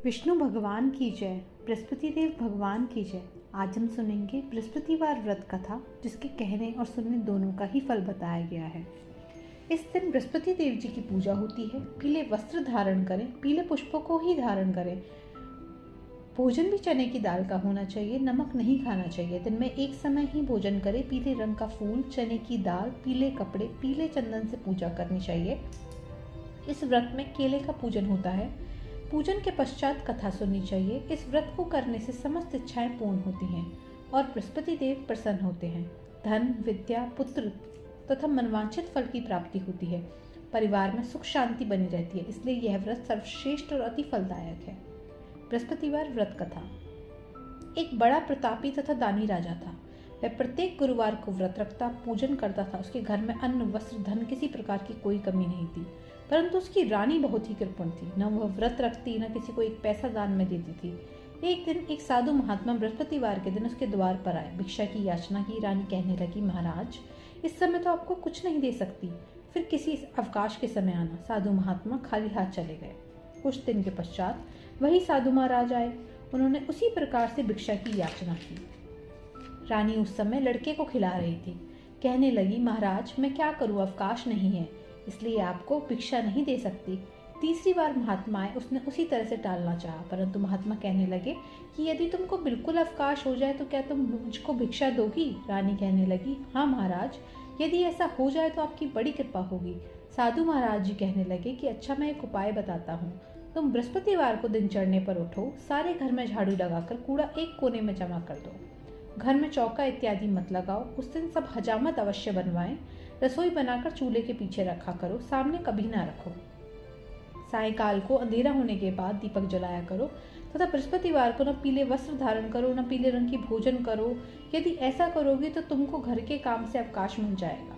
विष्णु भगवान की जय, बृहस्पति देव भगवान की जय। आज हम सुनेंगे बृहस्पतिवार व्रत कथा, जिसके कहने और सुनने दोनों का ही फल बताया गया है। इस दिन बृहस्पति देव जी की पूजा होती है। पीले वस्त्र धारण करें, पीले पुष्पों को ही धारण करें। भोजन भी चने की दाल का होना चाहिए, नमक नहीं खाना चाहिए। दिन में एक समय ही भोजन करें। पीले रंग का फूल, चने की दाल, पीले कपड़े, पीले चंदन से पूजा करनी चाहिए। इस व्रत में केले का पूजन होता है। पूजन के पश्चात कथा सुननी चाहिए। इस व्रत को करने से समस्त इच्छाएं पूर्ण होती हैं और बृहस्पति देव प्रसन्न होते हैं। धन, विद्या, पुत्र तथा मनवांछित फल की प्राप्ति होती है। परिवार में सुख शांति बनी रहती है। इसलिए यह व्रत सर्वश्रेष्ठ और अति फलदायक है। बृहस्पतिवार व्रत कथा। एक बड़ा प्रतापी तथा दानी राजा था। वह प्रत्येक गुरुवार को व्रत रखता, पूजन करता था। उसके घर में अन्न, वस्त्र, धन किसी प्रकार की कोई कमी नहीं थी। परंतु उसकी रानी बहुत ही कृपण थी। न वह व्रत रखती, न किसी को एक पैसा दान में देती थी। एक दिन एक साधु महात्मा बृहस्पतिवार के दिन उसके द्वार पर आए। भिक्षा की याचना की। रानी कहने लगी, महाराज, इस समय तो आपको कुछ नहीं दे सकती, फिर किसी अवकाश के समय आना। साधु महात्मा खाली हाथ चले गए। कुछ दिन के पश्चात वही साधु महाराज आए। उन्होंने उसी प्रकार से भिक्षा की याचना की। रानी उस समय लड़के को खिला रही थी। कहने लगी, महाराज, मैं क्या करूं, अवकाश नहीं है, इसलिए आपको भिक्षा नहीं दे सकती। तीसरी बार महात्मा आए। उसने उसी तरह से टालना चाहा, परंतु महात्मा कहने लगे कि यदि तुमको बिल्कुल अवकाश हो जाए तो क्या तुम मुझको भिक्षा दोगी? रानी कहने लगी, हाँ महाराज, यदि ऐसा हो जाए तो आपकी बड़ी कृपा होगी। साधु महाराज जी कहने लगे कि अच्छा, मैं एक उपाय बताता हूँ। तुम बृहस्पतिवार को दिन चढ़ने पर उठो, सारे घर में झाड़ू लगाकर कूड़ा एक कोने में जमा कर दो। घर में चौका इत्यादि मत लगाओ। उस दिन सब हजामत अवश्य बनवाएं। रसोई बनाकर चूल्हे के पीछे रखा करो, सामने कभी ना रखो। सायंकाल को अंधेरा होने के बाद दीपक जलाया करो तथा बृहस्पतिवार को न पीले वस्त्र धारण करो, न पीले रंग की भोजन करो। यदि ऐसा करोगे तो तुमको घर के काम से अवकाश मिल जाएगा।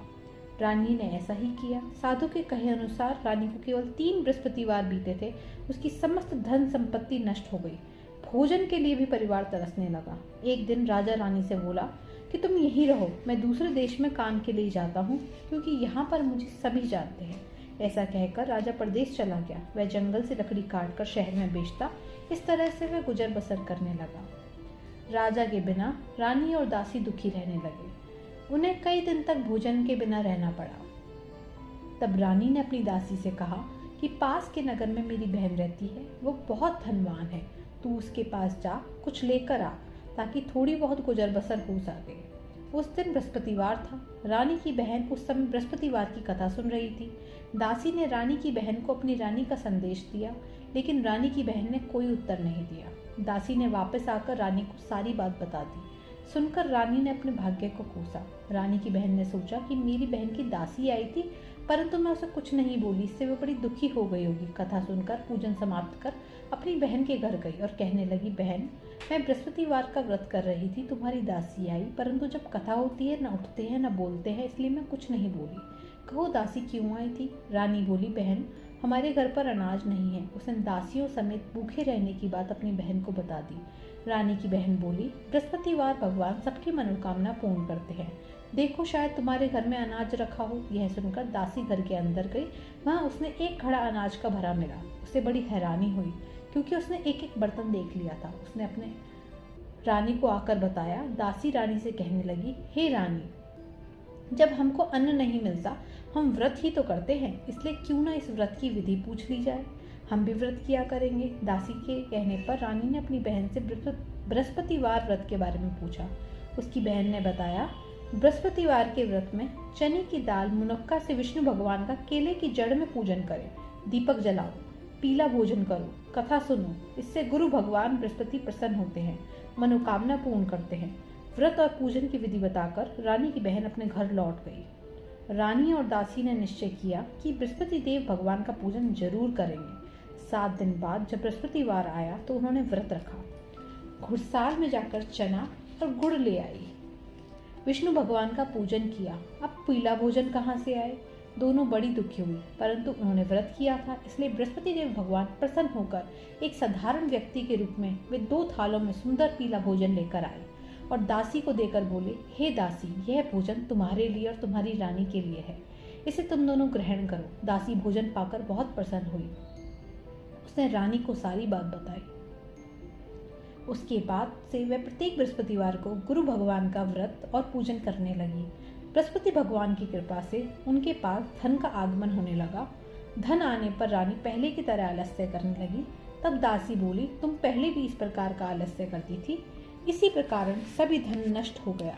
रानी ने ऐसा ही किया। साधु के कहे अनुसार रानी को केवल 3 बृहस्पतिवार बीते थे। उसकी समस्त धन संपत्ति नष्ट हो गई। भोजन के लिए भी परिवार तरसने लगा। एक दिन राजा रानी से बोला कि तुम यहीं रहो, मैं दूसरे देश में काम के लिए जाता हूँ, क्योंकि यहाँ पर मुझे सभी जानते हैं। ऐसा कहकर राजा परदेश चला गया। वह जंगल से लकड़ी काटकर शहर में बेचता। इस तरह से वह गुजर बसर करने लगा। राजा के बिना रानी और दासी दुखी रहने लगे। उन्हें कई दिन तक भोजन के बिना रहना पड़ा। तब रानी ने अपनी दासी से कहा कि पास के नगर में मेरी बहन रहती है, वो बहुत धनवान है, तू उसके पास जा, कुछ लेकर आ, ताकि थोड़ी बहुत गुजर बसर हो सके। उस दिन बृहस्पतिवार था। रानी की बहन उस समय बृहस्पतिवार की कथा सुन रही थी। दासी ने रानी की बहन को अपनी रानी का संदेश दिया, लेकिन रानी की बहन ने कोई उत्तर नहीं दिया। दासी ने वापस आकर रानी को सारी बात बता दी। सुनकर रानी ने अपने भाग्य को कोसा। रानी की बहन ने सोचा कि मेरी बहन की दासी आई थी, परंतु मैं उसे कुछ नहीं बोली, इससे वो बड़ी दुखी हो गई होगी। कथा सुनकर पूजन समाप्त कर अपनी बहन के घर गई और कहने लगी, बहन, मैं बृहस्पतिवार का व्रत कर रही थी, तुम्हारी दासी आई, परंतु जब कथा होती है न उठते हैं न बोलते हैं, इसलिए मैं कुछ नहीं बोली। कहो दासी क्यों आई थी? रानी बोली, बहन, हमारे घर पर अनाज नहीं है। उसने दासियों समेत भूखे रहने की बात अपनी बहन को बता दी। रानी की बहन बोली, बृहस्पतिवार भगवान सबकी मनोकामना पूर्ण करते हैं, देखो शायद तुम्हारे घर में अनाज रखा हो। यह सुनकर दासी घर के अंदर गई। वहाँ उसने एक घड़ा अनाज का भरा मिला। उसे बड़ी हैरानी हुई, क्योंकि उसने एक एक बर्तन देख लिया था। उसने अपने रानी को आकर बताया। दासी रानी से कहने लगी, हे रानी, जब हमको अन्न नहीं मिलता, हम व्रत ही तो करते हैं, इसलिए क्यों ना इस व्रत की विधि पूछ ली जाए, हम भी व्रत किया करेंगे। दासी के कहने पर रानी ने अपनी बहन से बृहस्पतिवार व्रत के बारे में पूछा। उसकी बहन ने बताया, बृहस्पतिवार के व्रत में चने की दाल, मुनक्का से विष्णु भगवान का केले की जड़ में पूजन करें, दीपक जलाओ, पीला भोजन करो, कथा सुनो, इससे गुरु भगवान बृहस्पति प्रसन्न होते हैं, मनोकामना पूर्ण करते हैं। व्रत और पूजन की विधि बताकर रानी की बहन अपने घर लौट गई। रानी और दासी ने निश्चय किया कि बृहस्पति देव भगवान का पूजन जरूर करेंगे। 7 दिन बाद जब बृहस्पतिवार आया तो उन्होंने व्रत रखा। घुड़साल में जाकर चना और गुड़ ले आई। विष्णु भगवान का पूजन किया। अब पीला भोजन कहाँ से आए? दोनों बड़ी दुखी हुई, परंतु उन्होंने व्रत किया था, इसलिए बृहस्पति देव भगवान प्रसन्न होकर एक साधारण व्यक्ति के रूप में वे 2 थालों में सुंदर पीला भोजन लेकर आए और दासी को देकर बोले, हे दासी, यह भोजन तुम्हारे लिए और तुम्हारी रानी के लिए है, इसे तुम दोनों ग्रहण करो। दासी भोजन पाकर बहुत प्रसन्न हुई। उसने रानी को सारी बात बताई। उसके बाद से वह प्रत्येक बृहस्पतिवार को गुरु भगवान का व्रत और पूजन करने लगी। बृहस्पति भगवान की कृपा से उनके पास धन का आगमन होने लगा। धन आने पर रानी पहले की तरह आलस्य करने लगी। तब दासी बोली, तुम पहले भी इस प्रकार का आलस्य करती थी, इसी प्रकार सभी धन नष्ट हो गया।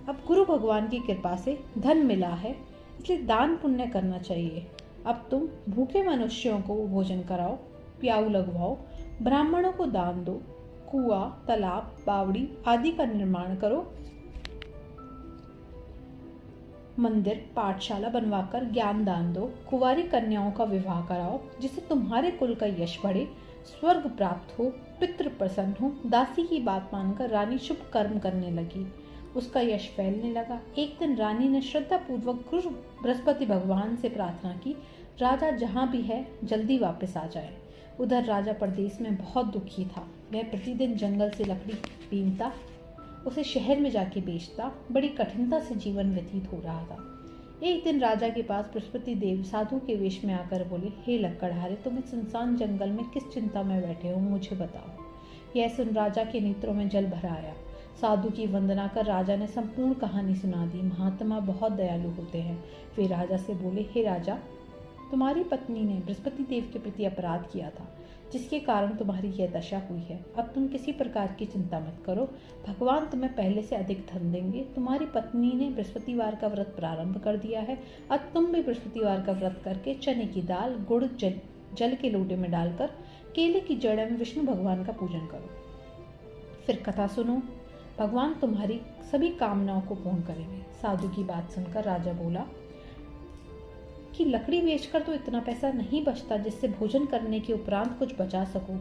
अब गुरु भगवान की कृपा से धन मिला है, इसलिए दान पुण्य करना चाहिए। अब तुम भूखे मनुष्यों को भोजन कराओ, प्याऊ लगवाओ, ब्राह्मणों को दान दो, कुआं, तालाब, बावड़ी आदि का निर्माण करो, मंदिर, पाठशाला बनवाकर ज्ञान दान दो, कुंवारी कन्याओं का विवाह कराओ, जिससे तुम्हारे कुल का यश बढ़े, स्वर्ग प्राप्त हो, पितृ प्रसन्न हो। दासी की बात मानकर रानी शुभ कर्म करने लगी। उसका यश फैलने लगा। एक दिन रानी ने श्रद्धा पूर्वक गुरु बृहस्पति भगवान से प्रार्थना की, राजा जहाँ भी है जल्दी वापस आ जाए। उधर राजा परदेश में बहुत दुखी था। वह प्रतिदिन जंगल से लकड़ी बीनता, उसे शहर में जाके बेचता। बड़ी कठिनता से जीवन व्यतीत हो रहा था। एक दिन राजा के पास बृहस्पति देव साधु के वेश में आकर बोले, हे लक्कड़हारे, तुम इस सुनसान जंगल में किस चिंता में बैठे हो, मुझे बताओ। यह सुन राजा के नेत्रों में जल भर आया। साधु की वंदना कर राजा ने संपूर्ण कहानी सुना दी। महात्मा बहुत दयालु होते हैं। वे राजा से बोले, हे राजा, तुम्हारी पत्नी ने बृहस्पति देव के प्रति अपराध किया था, जिसके कारण तुम्हारी यह दशा हुई है। अब तुम किसी प्रकार की चिंता मत करो, भगवान तुम्हें पहले से अधिक धन देंगे। तुम्हारी पत्नी ने बृहस्पतिवार का व्रत प्रारंभ कर दिया है। अब तुम भी बृहस्पतिवार का व्रत करके चने की दाल, गुड़ जल के लोटे में डालकर केले की जड़ में विष्णु भगवान का पूजन करो। फिर कथा सुनो, भगवान तुम्हारी सभी कामनाओं को पूर्ण करेंगे। साधु की बात सुनकर राजा बोला कि लकड़ी बेचकर तो इतना पैसा नहीं बचता जिससे भोजन करने के उपरांत कुछ बचा सकूं।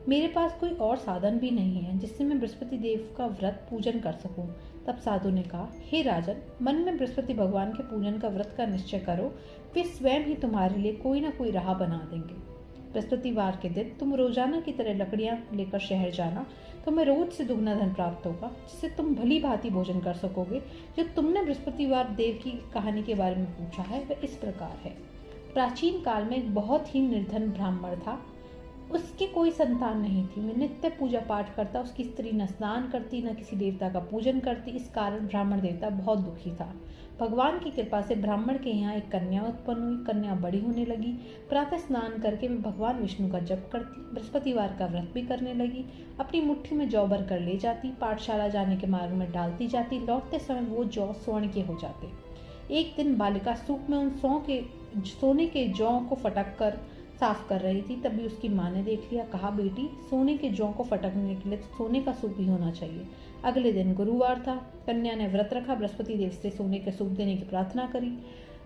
मेरे पास कोई और साधन भी नहीं है जिससे मैं बृहस्पति देव का व्रत पूजन कर सकूं। तब साधु ने कहा, हे राजन, मन में बृहस्पति भगवान के पूजन का व्रत का निश्चय करो, वे स्वयं ही तुम्हारे लिए कोई ना कोई राह बना देंगे। बृहस्पतिवार के दिन तुम रोजाना की तरह लकड़ियां लेकर शहर जाना, तुम्हें रोज से दुगना धन प्राप्त होगा, जिससे तुम भली भांति भोजन कर सकोगे। जो तुमने बृहस्पतिवार देव की कहानी के बारे में पूछा है वह इस प्रकार है। प्राचीन काल में एक बहुत ही निर्धन ब्राह्मण था। उसकी कोई संतान नहीं थी। वह नित्य पूजा पाठ करता। उसकी स्त्री न स्नान करती न किसी देवता का पूजन करती। इस कारण ब्राह्मण देवता बहुत दुखी था। भगवान की कृपा से ब्राह्मण के यहाँ एक कन्या उत्पन्न हुई। कन्या बड़ी होने लगी। प्रातः स्नान करके वे भगवान विष्णु का जप करती, बृहस्पतिवार का व्रत भी करने लगी। अपनी मुट्ठी में जौ भर कर ले जाती, पाठशाला जाने के मार्ग में डालती जाती। लौटते समय वो जौ स्वर्ण के हो जाते। एक दिन बालिका सूप में उन सोने के जौ को फटक कर साफ कर रही थी। तभी उसकी माँ ने देख लिया। कहा, बेटी, सोने के जौ को फटकने के लिए तो सोने का सूप ही होना चाहिए। अगले दिन गुरुवार था। कन्या ने व्रत रखा, बृहस्पति देव से सोने के सूप देने की प्रार्थना करी।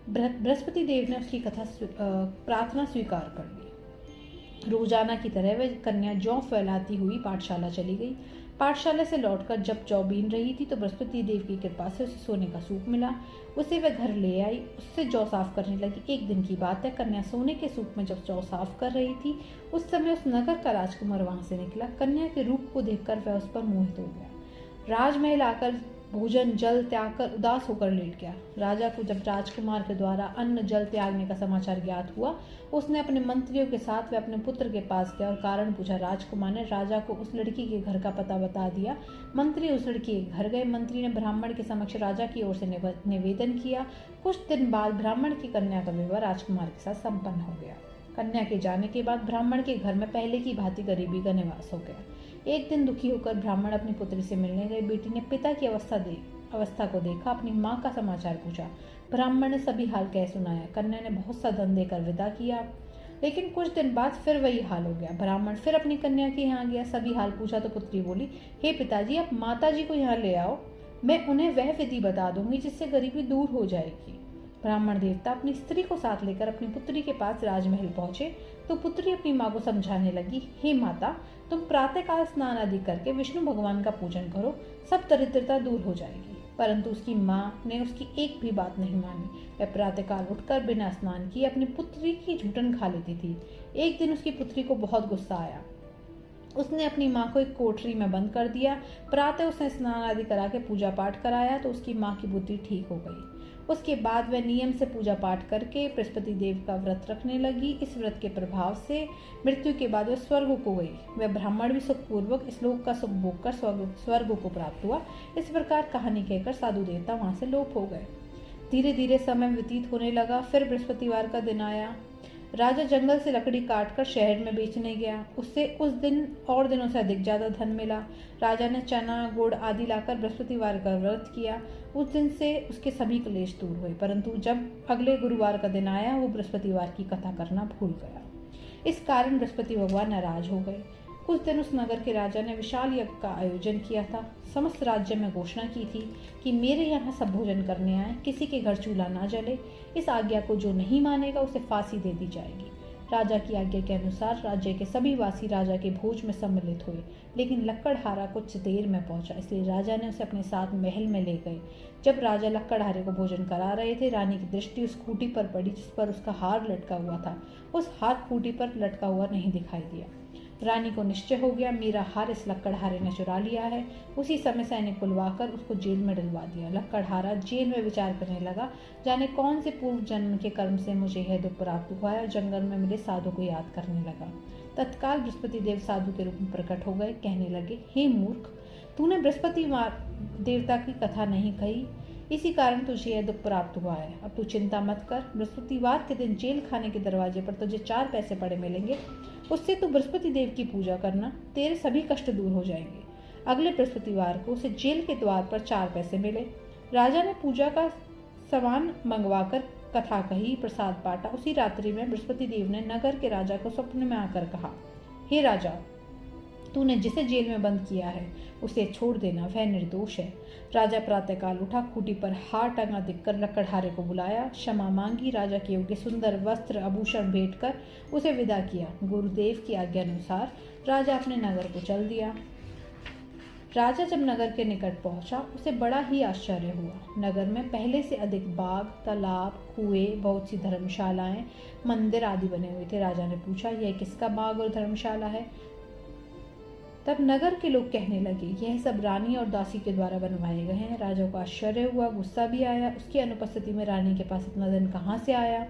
बृहस्पति देव ने उसकी प्रार्थना स्वीकार कर ली। रोजाना की तरह वह कन्या जौ फैलाती हुई पाठशाला चली गई। पाठशाला से लौटकर जब जौ बीन रही थी तो बृहस्पति देव की कृपा से उसे सोने का सूप मिला। उसे वह घर ले आई, उससे जौ साफ करने लगी। एक दिन की बात है, कन्या सोने के सूप में जब जौ साफ कर रही थी उस समय उस नगर का राजकुमार वहां से निकला। कन्या के रूप को देखकर वह उस पर मोहित हो गया। राजमहल आकर भोजन जल त्याग कर उदास होकर लेट गया। राजा को जब राजकुमार के द्वारा अन्न जल त्यागने का समाचार ज्ञात हुआ, उसने अपने मंत्रियों के साथ वह अपने पुत्र के पास गया और कारण पूछा। राजकुमार ने राजा को उस लड़की के घर का पता बता दिया। मंत्री उस लड़की के घर गए। मंत्री ने ब्राह्मण के समक्ष राजा की ओर से निवेदन किया। कुछ दिन बाद ब्राह्मण की कन्या का विवाह राजकुमार के साथ संपन्न हो गया। कन्या के जाने के बाद ब्राह्मण के घर में पहले की भांति गरीबी का निवास हो गया। एक दिन दुखी होकर ब्राह्मण अपनी पुत्री से मिलने गए। बेटी ने पिता की अवस्था को देखा, अपनी माँ का समाचार पूछा। ब्राह्मण ने सभी हाल कह सुनाया। कन्या ने बहुत सा धन देकर विदा किया, लेकिन कुछ दिन बाद फिर वही हाल हो गया। ब्राह्मण फिर अपनी कन्या के यहाँ गया, सभी हाल पूछा तो पुत्री बोली, हे पिताजी, आप माताजी को यहाँ ले आओ, मैं उन्हें वह विधि बता दूंगी जिससे गरीबी दूर हो जाएगी। ब्राह्मण देवता अपनी स्त्री को साथ लेकर अपनी पुत्री के पास राजमहल पहुंचे तो पुत्री अपनी माँ को समझाने लगी, हे माता, तुम प्रातःकाल स्नान आदि करके विष्णु भगवान का पूजन करो, सब दरिद्रता दूर हो जाएगी। परंतु उसकी माँ ने उसकी एक भी बात नहीं मानी। वह प्रातःकाल उठकर बिना स्नान किए अपनी पुत्री की झूठन खा लेती थी। एक दिन उसकी पुत्री को बहुत गुस्सा आया। उसने अपनी माँ को एक कोठरी में बंद कर दिया। प्रातः उसने स्नान आदि करा के पूजा पाठ कराया तो उसकी माँ की बुद्धि ठीक हो गई। उसके बाद वह नियम से पूजा पाठ करके बृहस्पति देव का व्रत रखने लगी। इस व्रत के प्रभाव से मृत्यु के बाद वह स्वर्ग को गई। वह ब्राह्मण भी सुखपूर्वक इस लोक का सुख भोग कर स्वर्ग को प्राप्त हुआ। इस प्रकार कहानी कहकर साधु देवता वहां से लोप हो गए। धीरे धीरे समय व्यतीत होने लगा। फिर बृहस्पतिवार का दिन आया। राजा जंगल से लकड़ी काटकर शहर में बेचने गया। उससे उस दिन और दिनों से अधिक ज्यादा धन मिला। राजा ने चना गुड़ आदि लाकर बृहस्पतिवार का व्रत किया। उस दिन से उसके सभी क्लेश दूर हुए। परंतु जब अगले गुरुवार का दिन आया, वो बृहस्पतिवार की कथा करना भूल गया। इस कारण बृहस्पति भगवान नाराज हो गए। उस दिन उस नगर के राजा ने विशाल यज्ञ का आयोजन किया था। समस्त राज्य में घोषणा की थी कि मेरे यहाँ सब भोजन करने आए, किसी के घर चूल्हा ना जले। इस आज्ञा को जो नहीं मानेगा उसे फांसी दे दी जाएगी। राजा की आज्ञा के अनुसार राज्य के सभी वासी राजा के भोज में सम्मिलित हुए, लेकिन लक्कड़हारा कुछ देर में पहुंचा, इसलिए राजा ने उसे अपने साथ महल में ले गए। जब राजा लक्कड़हारे को भोजन करा रहे थे, रानी की दृष्टि उस खूंटी पर पड़ी जिस पर उसका हार लटका हुआ था। उस हार खूंटी पर लटका हुआ नहीं दिखाई दिया। रानी को निश्चय हो गया, मेरा हार इस लक्कड़हारे ने चुरा लिया है। उसी समय सैनिक बुलवाकर उसको जेल में डलवा दिया। लक्कड़हारा जेल में विचार करने लगा, जाने कौन से पूर्व जन्म के कर्म से मुझे यह दुख प्राप्त हुआ है। जंगल में मिले साधु को याद करने लगा। तत्काल बृहस्पति देव साधु के रूप में प्रकट हो गए। कहने लगे, हे मूर्ख, तूने बृहस्पति देवता की कथा नहीं कही, इसी कारण तुझे यह दुख प्राप्त हुआ है। अब तू चिंता मत कर। बृहस्पतिवार के दिन जेल खाने के दरवाजे पर तुझे 4 पैसे पड़े मिलेंगे। उससे तू बृहस्पति देव की पूजा करना, तेरे सभी कष्ट दूर हो जाएंगे। अगले बृहस्पतिवार को उसे जेल के द्वार पर 4 पैसे मिले। राजा ने पूजा का सामान मंगवाकर कथा कही, प्रसाद बांटा। उसी रात्रि में बृहस्पति देव ने नगर के राजा को स्वप्न में आकर कहा, हे राजा, तूने जिसे जेल में बंद किया है उसे छोड़ देना, वह निर्दोष है। राजा प्रातःकाल उठा, खूंटी पर हार टंगा दिखकर लक्कड़हारे को बुलाया, क्षमा मांगी। राजा के योग्य सुंदर वस्त्र आभूषण भेंट कर उसे विदा किया। गुरुदेव की आज्ञा अनुसार राजा अपने नगर को चल दिया। राजा जब नगर के निकट पहुंचा, उसे बड़ा ही आश्चर्य हुआ। नगर में पहले से अधिक बाग, तालाब, कुएं, बहुत सी धर्मशालाएं, मंदिर आदि बने हुए थे। राजा ने पूछा, यह किसका बाग और धर्मशाला है? तब नगर के लोग कहने लगे, यह सब रानी और दासी के द्वारा बनवाए गए हैं। राजा को आश्चर्य हुआ, गुस्सा भी आया। उसकी अनुपस्थिति में रानी के पास इतना धन कहाँ से आया?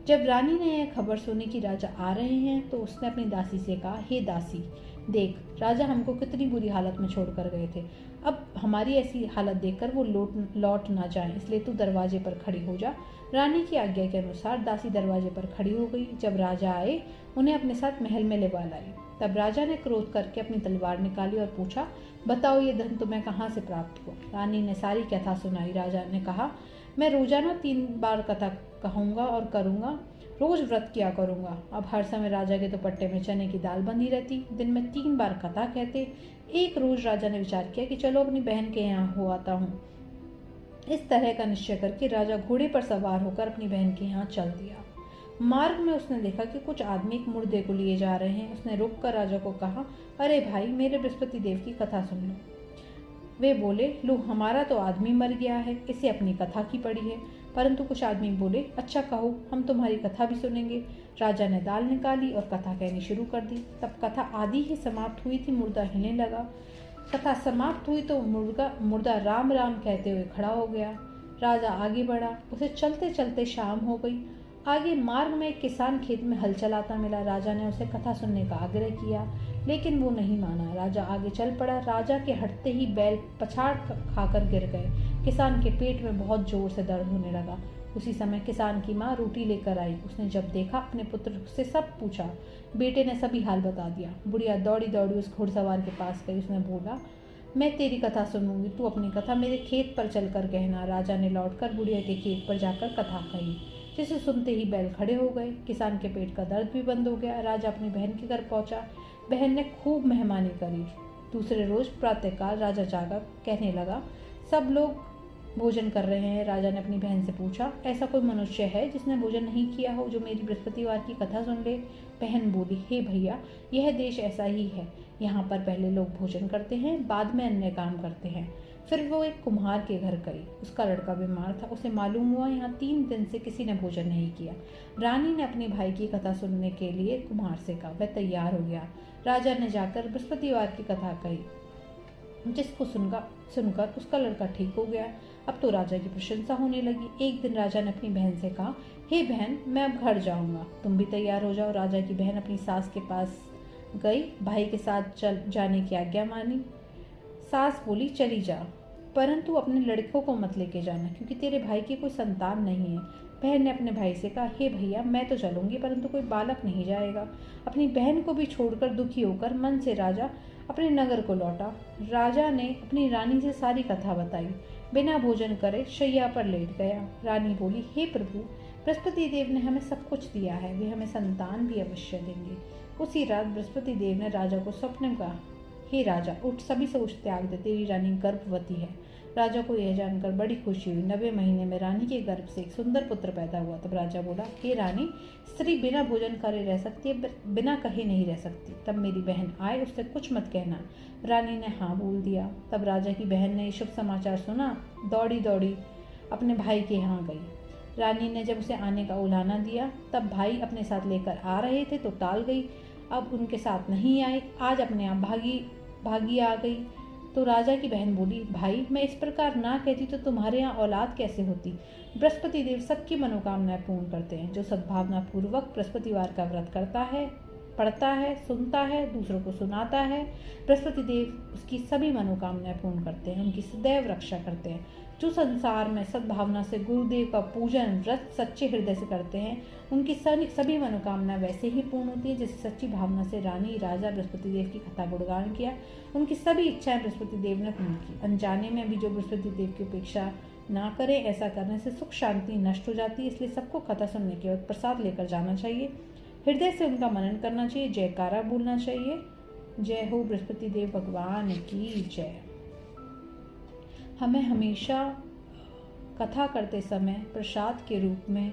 जब रानी ने यह खबर सुनी कि राजा आ रहे हैं, तो उसने अपनी दासी से कहा, हे दासी, देख, राजा हमको कितनी बुरी हालत में छोड़कर गए थे। अब हमारी ऐसी हालत देखकर वो लौट ना जाए, इसलिए तू दरवाजे पर खड़ी हो जा। रानी की आज्ञा के अनुसार दासी दरवाजे पर खड़ी हो गई। जब राजा आए, उन्हें अपने साथ महल में लेवा लाई। तब राजा ने क्रोध करके अपनी तलवार निकाली और पूछा, बताओ ये धन तुम्हें कहाँ से प्राप्त हुआ? रानी ने सारी कथा सुनाई। राजा ने कहा, मैं रोजाना 3 बार कथा कहूँगा और करूँगा, रोज व्रत किया करूँगा। अब हर समय राजा के दुपट्टे में चने की दाल बंधी रहती, दिन में 3 बार कथा कहते। एक रोज राजा ने विचार किया कि चलो अपनी बहन के यहाँ हो आता हूँ। इस तरह का निश्चय करके राजा घोड़े पर सवार होकर अपनी बहन के यहाँ चल दिया। मार्ग में उसने देखा कि कुछ आदमी एक मुर्दे को लिए जा रहे हैं। उसने रुककर राजा को कहा, अरे भाई, मेरे बृहस्पति देव की कथा सुन लो। वे बोले, लो, हमारा तो आदमी मर गया है, इसे अपनी कथा की पड़ी है। परंतु कुछ आदमी बोले, अच्छा कहो, हम तुम्हारी कथा भी सुनेंगे। राजा ने दाल निकाली और कथा कहनी शुरू कर दी। तब कथा आधी ही समाप्त हुई थी, मुर्दा हिलने लगा। कथा समाप्त हुई तो मुर्दा राम राम कहते हुए खड़ा हो गया। राजा आगे बढ़ा। उसे चलते चलते शाम हो गई। आगे मार्ग में एक किसान खेत में हल चलाता मिला। राजा ने उसे कथा सुनने का आग्रह किया, लेकिन वो नहीं माना। राजा आगे चल पड़ा। राजा के हटते ही बैल पछाड़ खाकर गिर गए। किसान के पेट में बहुत जोर से दर्द होने लगा। उसी समय किसान की माँ रोटी लेकर आई। उसने जब देखा, अपने पुत्र से सब पूछा। बेटे ने सभी हाल बता दिया। बुढ़िया दौड़ी दौड़ी उस घुड़सवार के पास गई। उसने बोला, मैं तेरी कथा सुनूंगी, तू अपनी कथा मेरे खेत पर चलकर कहना। राजा ने लौटकर बुढ़िया के खेत पर जाकर कथा कही, जिसे सुनते ही बैल खड़े हो गए। किसान के पेट का दर्द भी बंद हो गया। राजा अपनी बहन के घर पहुंचा। बहन ने खूब मेहमानी करी। दूसरे रोज प्रातःकाल राजा जागा, कहने लगा, सब लोग भोजन कर रहे हैं। राजा ने अपनी बहन से पूछा, ऐसा कोई मनुष्य है जिसने भोजन नहीं किया हो, जो मेरी बृहस्पतिवार की कथा सुन ले? बहन बोली, हे भैया, यह देश ऐसा ही है। यहाँ पर पहले लोग भोजन करते हैं, बाद में अन्य काम करते हैं। फिर वो एक कुम्हार के घर गई। उसका लड़का बीमार था। उसे मालूम हुआ यहाँ 3 दिन से किसी ने भोजन नहीं किया। रानी ने अपने भाई की कथा सुनने के लिए कुम्हार से कहा। वह तैयार हो गया। राजा ने जाकर बृहस्पतिवार की कथा कही। जिसको सुनकर उसका लड़का ठीक हो गया। अब तो राजा की प्रशंसा होने लगी। एक दिन राजा ने अपनी बहन से कहा, हे बहन, मैं अब घर जाऊंगा, तुम भी तैयार हो जाओ। राजा की बहन अपनी सास के पास गई, भाई के साथ चल जाने की आज्ञा मानी। सास बोली, चली जा, परंतु अपने लड़कों को मत लेके जाना, क्योंकि तेरे भाई की कोई संतान नहीं है। बहन ने अपने भाई से कहा, हे भैया, मैं तो चलूंगी, परंतु कोई बालक नहीं जाएगा। अपनी बहन को भी छोड़कर दुखी होकर मन से राजा अपने नगर को लौटा। राजा ने अपनी रानी से सारी कथा बताई। बिना भोजन करे शैया पर लेट गया। रानी बोली, हे प्रभु, बृहस्पति देव ने हमें सब कुछ दिया है, वे हमें संतान भी अवश्य देंगे। उसी रात बृहस्पति देव ने राजा को स्वप्न में कहा, हे राजा, उठ, सभी सोच त्याग दे, तेरी रानी गर्भवती है। राजा को यह जानकर बड़ी खुशी हुई। 90 महीने में रानी के गर्भ से एक सुंदर पुत्र पैदा हुआ। तब राजा बोला, हे रानी, स्त्री बिना भोजन करे रह सकती है, बिना कहे नहीं रह सकती। तब मेरी बहन आए, उससे कुछ मत कहना। रानी ने हाँ बोल दिया। तब राजा की बहन ने शुभ समाचार सुना, दौड़ी दौड़ी अपने भाई के यहाँ गई। रानी ने जब उसे आने का उलाहना दिया, तब भाई अपने साथ लेकर आ रहे थे तो टाल गई। अब उनके साथ नहीं आई, आज अपने आप भागी आ गई। तो राजा की बहन बोली, भाई, मैं इस प्रकार ना कहती तो तुम्हारे यहाँ औलाद कैसे होती। बृहस्पति देव सबकी मनोकामनाएं पूर्ण करते हैं। जो सद्भावना पूर्वक बृहस्पतिवार का व्रत करता है, पढ़ता है, सुनता है, दूसरों को सुनाता है, बृहस्पति देव उसकी सभी मनोकामनाएं पूर्ण करते हैं, उनकी सदैव रक्षा करते हैं। जो संसार में सद्भावना से गुरुदेव का पूजन व्रत सच्चे हृदय से करते हैं, उनकी सभी मनोकामना वैसे ही पूर्ण होती है जैसे सच्ची भावना से रानी राजा बृहस्पति देव की कथा गुणगान किया। उनकी सभी इच्छाएं बृहस्पति देव ने पूर्ण की। अनजाने में भी जो बृहस्पति देव की उपेक्षा ना करे, ऐसा करने से सुख शांति नष्ट हो जाती है। इसलिए सबको कथा सुनने के बाद प्रसाद लेकर जाना चाहिए, हृदय से उनका मनन करना चाहिए, जयकारा बोलना चाहिए। जय हो बृहस्पति देव भगवान की जय। हमें हमेशा कथा करते समय प्रसाद के रूप में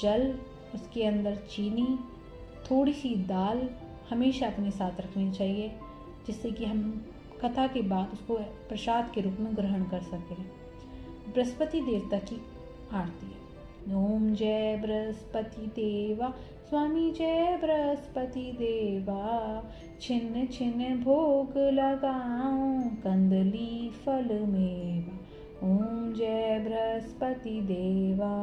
जल, उसके अंदर चीनी, थोड़ी सी दाल हमेशा अपने साथ रखनी चाहिए, जिससे कि हम कथा के बाद उसको प्रसाद के रूप में ग्रहण कर सकें। बृहस्पति देवता की आरती। ओम जय बृहस्पति देवा, स्वामी जय बृहस्पति देवा, छिन्न छिन्न भोग लगाऊं, कंदली फल मेवा। ओम जय बृहस्पति देवा,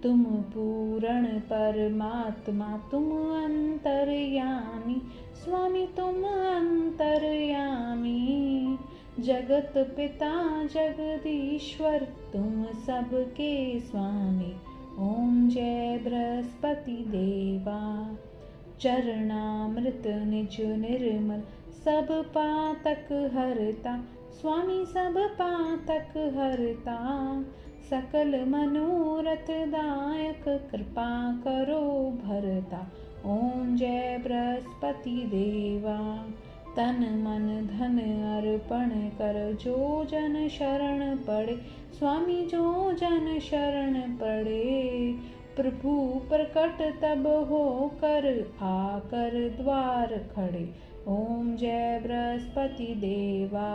तुम पूर्ण परमात्मा, तुम अंतर्यामी, स्वामी तुम अंतर्यामी, जगत पिता जगदीश्वर, तुम सबके स्वामी। ओम जय बृहस्पति देवा, चरणामृत निज निर्मल, सब पातक हरता, स्वामी सब पातक हरता, सकल मनोरथ दायक, कृपा करो भरता। ओम जय बृहस्पति देवा, तन मन धन अर्पण कर, जो जन शरण पड़े, स्वामी जो जन शरण पड़े, प्रभु प्रकट तब होकर, आकर द्वार खड़े। ओम जय बृहस्पति देवा,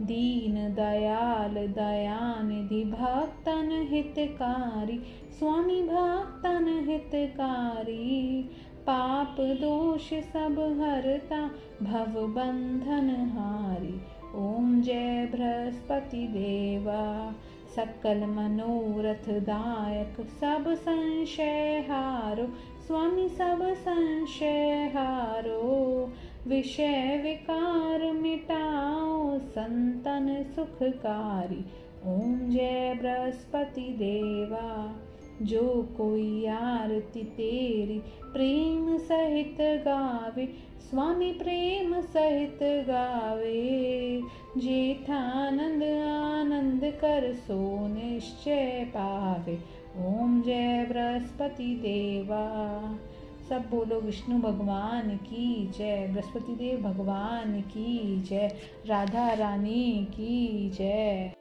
दीन दयाल दयानिधि, भक्तन हितकारी, स्वामी भक्तन हितकारी, पाप दोष सब हरता, भव बंधन हारी। ओम जय बृहस्पति देवा, सकल मनोरथ दायक, सब संशय हारो, स्वामी सब संशय हारो, विषय विकार मिटाओ, संतन सुखकारी। ओम जय बृहस्पति देवा, जो कोई आरती तेरी प्रेम सहित गावे, स्वामी प्रेम सहित गावे, जेठानंद आनंद कर, सो निश्चय पावे। ओम जय बृहस्पति देवा। सब बोलो विष्णु भगवान की जय, बृहस्पति देव भगवान की जय, राधा रानी की जय।